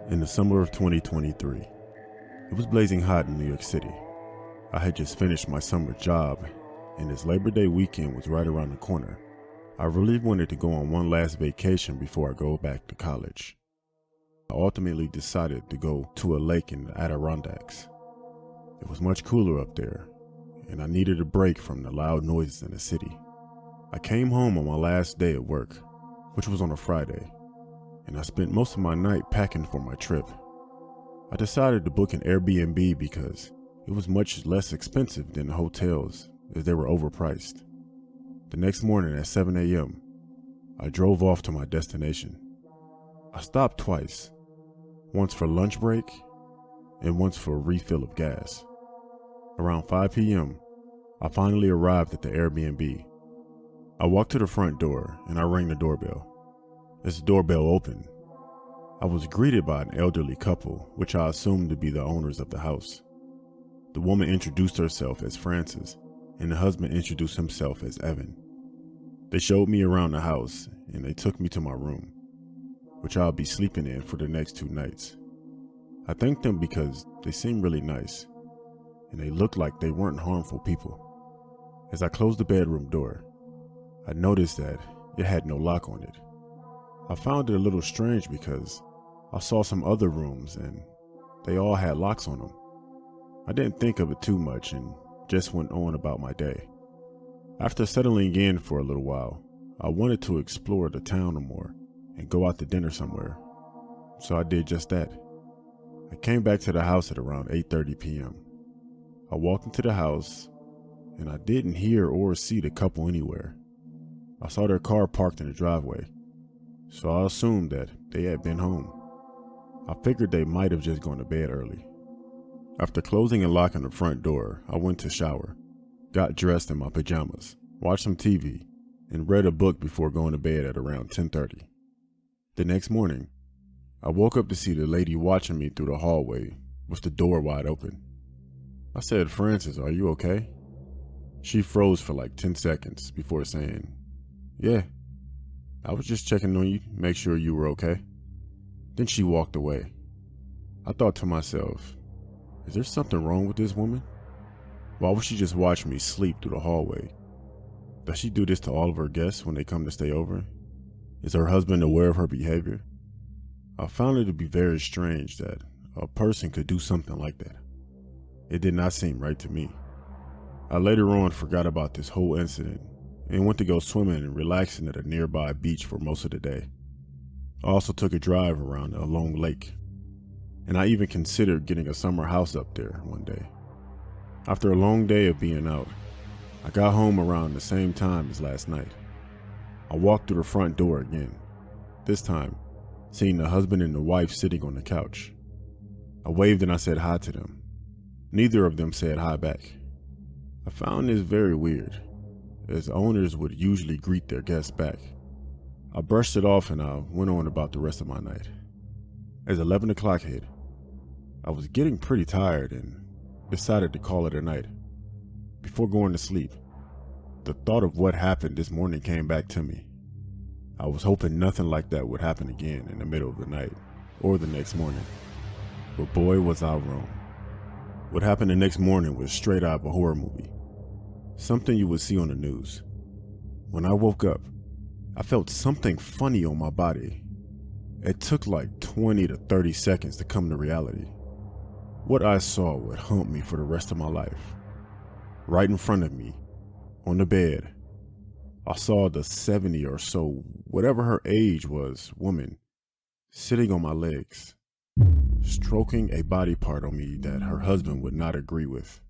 In the summer of 2023, it was blazing hot in New York City. I had just finished my summer job, and this Labor Day weekend was right around the corner. I really wanted to go on one last vacation before I go back to college. I ultimately decided to go to a lake in the Adirondacks. It was much cooler up there, and I needed a break from the loud noises in the city. I came home on my last day at work, which was on a Friday, and I spent most of my night packing for my trip. I decided to book an Airbnb because it was much less expensive than the hotels, as they were overpriced. The next morning at 7 a.m., I drove off to my destination. I stopped twice, once for lunch break and once for a refill of gas. Around 5 p.m., I finally arrived at the Airbnb. I walked to the front door and I rang the doorbell. As the doorbell opened, I was greeted by an elderly couple, which I assumed to be the owners of the house. The woman introduced herself as Frances, and the husband introduced himself as Evan. They showed me around the house, and they took me to my room, which I'll be sleeping in for the next 2 nights. I thanked them because they seemed really nice, and they looked like they weren't harmful people. As I closed the bedroom door, I noticed that it had no lock on it. I found it a little strange because I saw some other rooms and they all had locks on them. I didn't think of it too much and just went on about my day. After settling in for a little while, I wanted to explore the town more and go out to dinner somewhere. So I did just that. I came back to the house at around 8:30 p.m. I walked into the house and I didn't hear or see the couple anywhere. I saw their car parked in the driveway, so I assumed that they had been home. I figured they might have just gone to bed early. After closing and locking the front door, I went to shower, got dressed in my pajamas, watched some TV, and read a book before going to bed at around 10:30. The next morning, I woke up to see the lady watching me through the hallway with the door wide open. I said, "Frances, are you okay?" She froze for like 10 seconds before saying, "Yeah, I was just checking on you, make sure you were okay." Then she walked away. I thought to myself, is there something wrong with this woman? Why would she just watch me sleep through the hallway? Does she do this to all of her guests when they come to stay over? Is her husband aware of her behavior? I found it to be very strange that a person could do something like that. It did not seem right to me. I later on forgot about this whole incident and went to go swimming and relaxing at a nearby beach for most of the day. I also took a drive around a long lake, and I even considered getting a summer house up there one day. After a long day of being out, I got home around the same time as last night. I walked through the front door again, this time seeing the husband and the wife sitting on the couch. I waved and I said hi to them. Neither of them said hi back. I found this very weird, as owners would usually greet their guests back. I brushed it off and I went on about the rest of my night. As 11 o'clock hit, I was getting pretty tired and decided to call it a night. Before going to sleep, the thought of what happened this morning came back to me. I was hoping nothing like that would happen again in the middle of the night or the next morning. But boy, was I wrong. What happened the next morning was straight out of a horror movie. Something you would see on the news. When I woke up, I felt something funny on my body. It took like 20 to 30 seconds to come to reality. What I saw would haunt me for the rest of my life. Right in front of me, on the bed, I saw the 70 or so, whatever her age was, woman, sitting on my legs, stroking a body part on me that her husband would not agree with.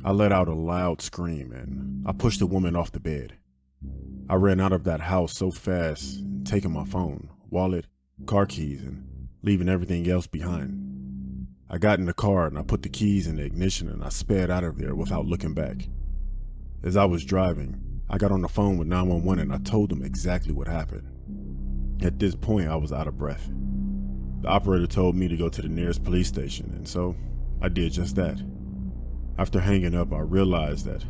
I let out a loud scream and I pushed the woman off the bed. I ran out of that house so fast, taking my phone, wallet, car keys, and leaving everything else behind. I got in the car and I put the keys in the ignition and I sped out of there without looking back. As I was driving, I got on the phone with 911 and I told them exactly what happened. At this point, I was out of breath. The operator told me to go to the nearest police station, and so I did just that. After hanging up, I realized that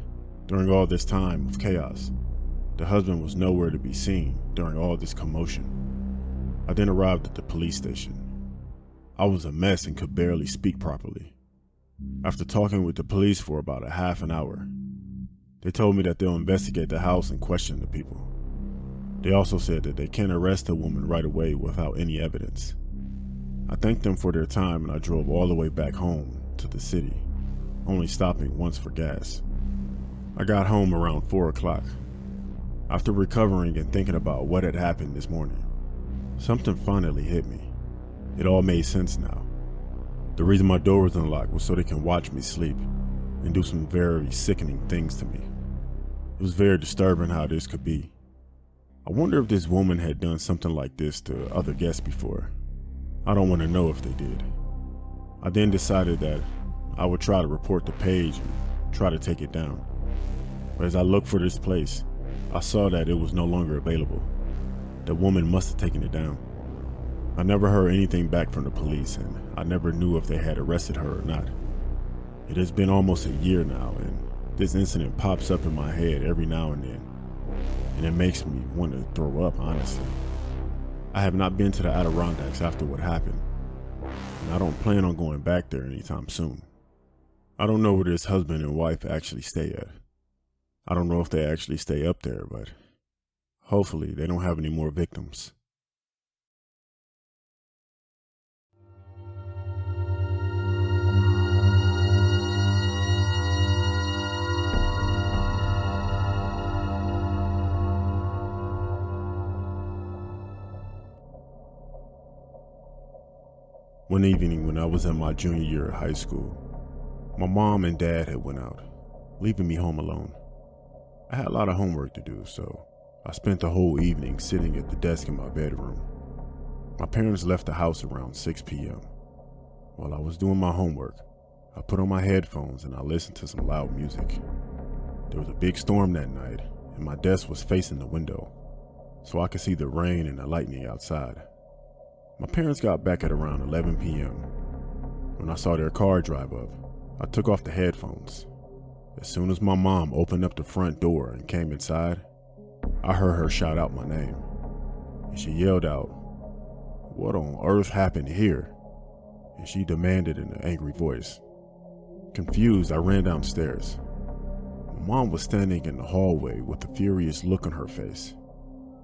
during all this time of chaos, the husband was nowhere to be seen during all this commotion. I then arrived at the police station. I was a mess and could barely speak properly. After talking with the police for about a half an hour, they told me that they'll investigate the house and question the people. They also said that they can't arrest the woman right away without any evidence. I thanked them for their time and I drove all the way back home to the city, only stopping once for gas. I got home around 4 o'clock. After recovering and thinking about what had happened this morning, something finally hit me. It all made sense now. The reason my door was unlocked was so they can watch me sleep and do some very sickening things to me. It was very disturbing how this could be. I wonder if this woman had done something like this to other guests before. I don't want to know if they did. I then decided that I would try to report the page and try to take it down. But as I looked for this place, I saw that it was no longer available. The woman must have taken it down. I never heard anything back from the police, and I never knew if they had arrested her or not. It has been almost a year now, and this incident pops up in my head every now and then, and it makes me want to throw up, honestly. I have not been to the Adirondacks after what happened, and I don't plan on going back there anytime soon. I don't know where this husband and wife actually stay at. I don't know if they actually stay up there, but hopefully they don't have any more victims. One evening when I was in my junior year of high school, my mom and dad had went out, leaving me home alone. I had a lot of homework to do, so I spent the whole evening sitting at the desk in my bedroom. My parents left the house around 6 p.m. While I was doing my homework, I put on my headphones and I listened to some loud music. There was a big storm that night, and my desk was facing the window, so I could see the rain and the lightning outside. My parents got back at around 11 p.m. When I saw their car drive up, I took off the headphones. As soon as my mom opened up the front door and came inside, I heard her shout out my name. And she yelled out, "What on earth happened here?" And she demanded in an angry voice. Confused, I ran downstairs. My mom was standing in the hallway with a furious look on her face.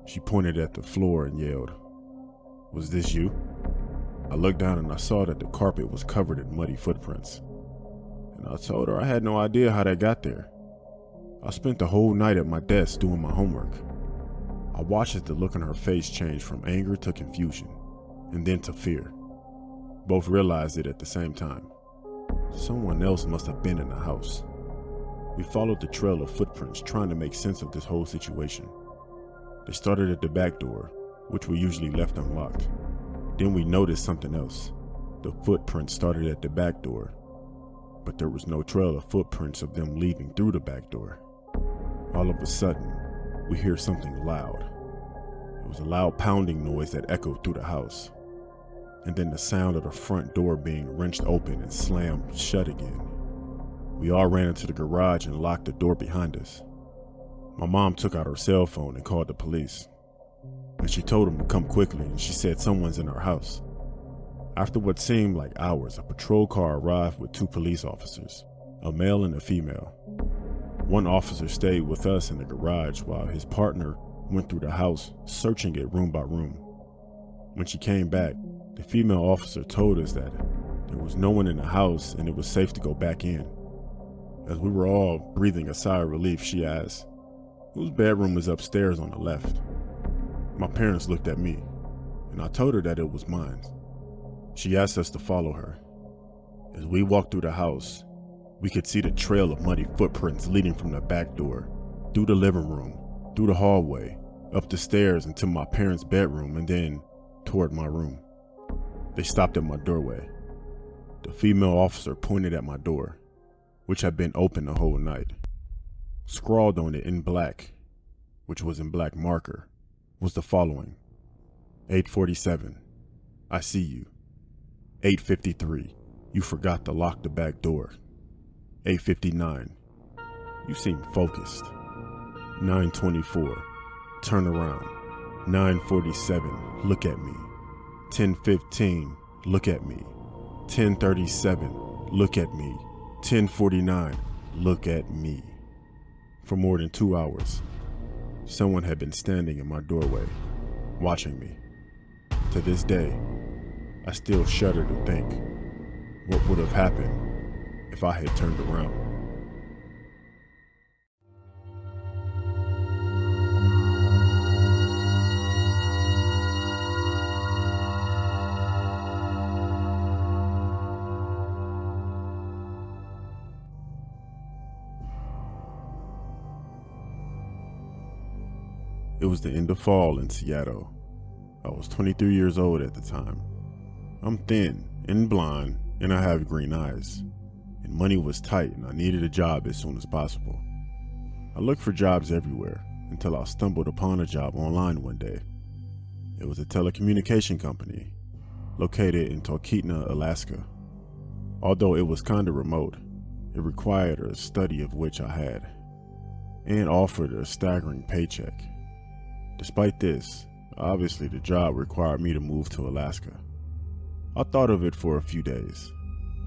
She pointed at the floor and yelled, "Was this you?" I looked down and I saw that the carpet was covered in muddy footprints. And I told her I had no idea how they got there. I spent the whole night at my desk doing my homework. I watched as the look on her face change from anger to confusion, and then to fear. Both realized it at the same time. Someone else must have been in the house. We followed the trail of footprints, trying to make sense of this whole situation. They started at the back door, which we usually left unlocked. Then we noticed something else. The footprints started at the back door, but there was no trail of footprints of them leaving through the back door. All of a sudden, we hear something loud. It was a loud pounding noise that echoed through the house, and then the sound of the front door being wrenched open and slammed shut again. We all ran into the garage and locked the door behind us. My mom took out her cell phone and called the police, and she told them to come quickly, and she said someone's in our house. After what seemed like hours, a patrol car arrived with 2 police officers, a male and a female. One officer stayed with us in the garage while his partner went through the house, searching it room by room. When she came back, the female officer told us that there was no one in the house and it was safe to go back in. As we were all breathing a sigh of relief, she asked, "Whose bedroom is upstairs on the left?" My parents looked at me, and I told her that it was mine. She asked us to follow her. As we walked through the house, we could see the trail of muddy footprints leading from the back door, through the living room, through the hallway, up the stairs into my parents' bedroom, and then toward my room. They stopped at my doorway. The female officer pointed at my door, which had been open the whole night. Scrawled on it in black, which was in black marker, was the following: 8:47, I see you. 8:53, you forgot to lock the back door. 8:59, you seem focused. 9:24, turn around. 9:47, look at me. 10:15, look at me. 10:37, look at me. 10:49, look at me. For more than 2 hours, someone had been standing in my doorway, watching me. To this day, I still shudder to think what would have happened if I had turned around. It was the end of fall in Seattle. I was 23 years old at the time. I'm thin and blind, and I have green eyes. And money was tight, and I needed a job as soon as possible. I looked for jobs everywhere until I stumbled upon a job online one day. It was a telecommunication company located in Talkeetna, Alaska. Although it was kinda remote, it required a study of which I had, and offered a staggering paycheck. Despite this, obviously the job required me to move to Alaska. I thought of it for a few days,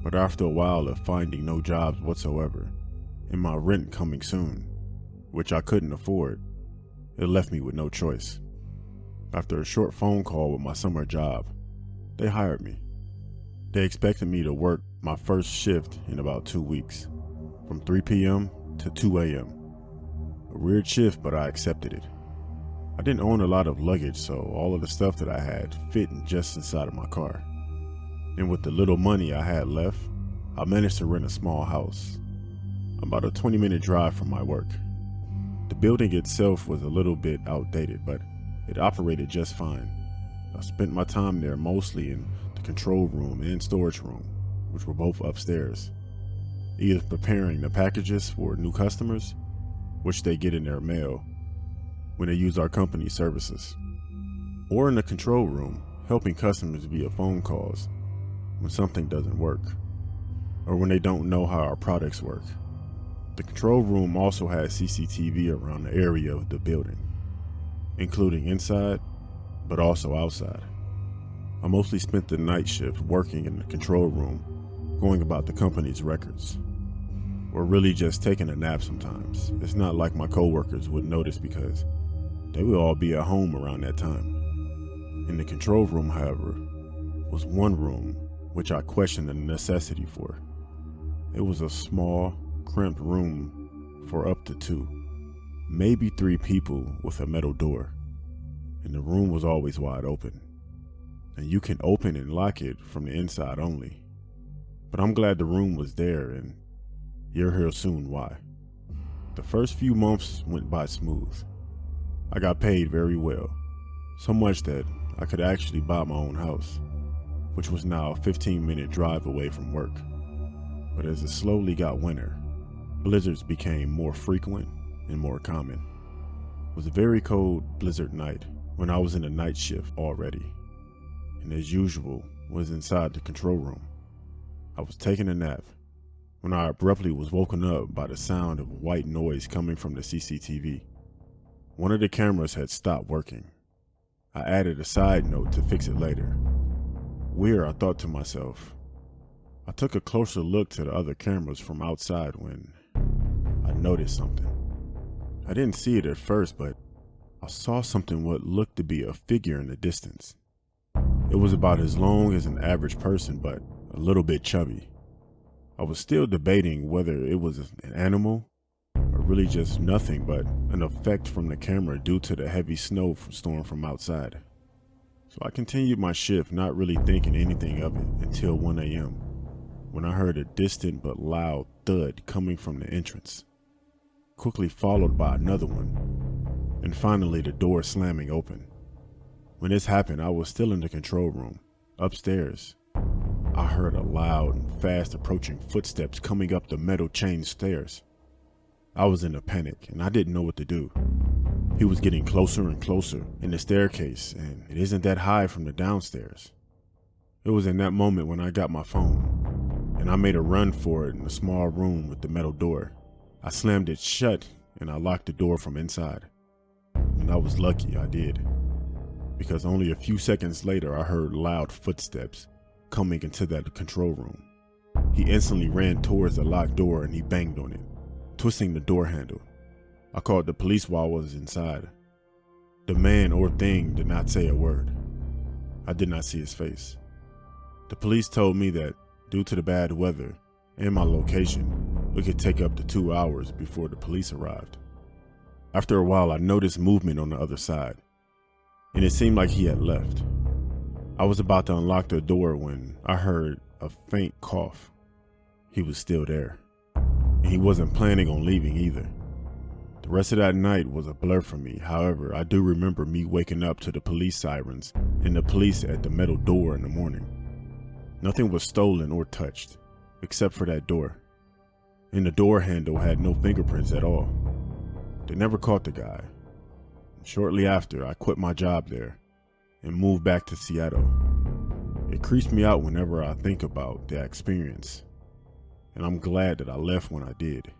but after a while of finding no jobs whatsoever, and my rent coming soon, which I couldn't afford, it left me with no choice. After a short phone call with my summer job, they hired me. They expected me to work my first shift in about 2 weeks, from 3 p.m. to 2 a.m. A weird shift, but I accepted it. I didn't own a lot of luggage, so all of the stuff that I had fit just inside of my car. And with the little money I had left, I managed to rent a small house, about a 20-minute drive from my work. The building itself was a little bit outdated, but it operated just fine. I spent my time there mostly in the control room and storage room, which were both upstairs, either preparing the packages for new customers, which they get in their mail when they use our company services, or in the control room, helping customers via phone calls when something doesn't work, or when they don't know how our products work. The control room also had CCTV around the area of the building, including inside, but also outside. I mostly spent the night shift working in the control room, going about the company's records, or really just taking a nap sometimes. It's not like my coworkers would notice because they would all be at home around that time. In the control room, however, was one room which I questioned the necessity for. It was a small, cramped room for up to 2, maybe 3 people with a metal door, and the room was always wide open, and you can open and lock it from the inside only. But I'm glad the room was there, and you'll hear soon why. The first few months went by smooth. I got paid very well, so much that I could actually buy my own house, which was now a 15-minute drive away from work. But as it slowly got winter, blizzards became more frequent and more common. It was a very cold blizzard night when I was in the night shift already, and as usual was inside the control room. I was taking a nap when I abruptly was woken up by the sound of white noise coming from the CCTV. One of the cameras had stopped working. I added a side note to fix it later. Weird, I thought to myself. I took a closer look to the other cameras from outside when I noticed something. I didn't see it at first, but I saw something what looked to be a figure in the distance. It was about as long as an average person, but a little bit chubby. I was still debating whether it was an animal or really just nothing but an effect from the camera due to the heavy snowstorm from outside. So I continued my shift, not really thinking anything of it until 1 a.m. when I heard a distant but loud thud coming from the entrance, quickly followed by another one, and finally the door slamming open. When this happened, I was still in the control room, upstairs. I heard a loud and fast approaching footsteps coming up the metal chain stairs. I was in a panic and I didn't know what to do. He was getting closer and closer in the staircase, and it isn't that high from the downstairs. It was in that moment when I got my phone, and I made a run for it in the small room with the metal door. I slammed it shut and I locked the door from inside. And I was lucky I did, because only a few seconds later I heard loud footsteps coming into that control room. He instantly ran towards the locked door and he banged on it, twisting the door handle. I called the police while I was inside. The man or thing did not say a word. I did not see his face. The police told me that due to the bad weather and my location, it could take up to 2 hours before the police arrived. After a while, I noticed movement on the other side, and it seemed like he had left. I was about to unlock the door when I heard a faint cough. He was still there, and he wasn't planning on leaving either. The rest of that night was a blur for me. However, I do remember me waking up to the police sirens and the police at the metal door in the morning. Nothing was stolen or touched, except for that door, and the door handle had no fingerprints at all. They never caught the guy. Shortly after, I quit my job there and moved back to Seattle. It creeps me out whenever I think about that experience, and I'm glad that I left when I did.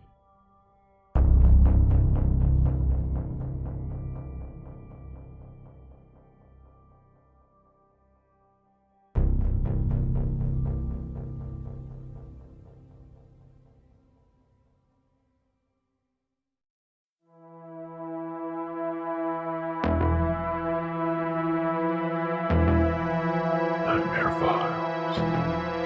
Nightmare Files.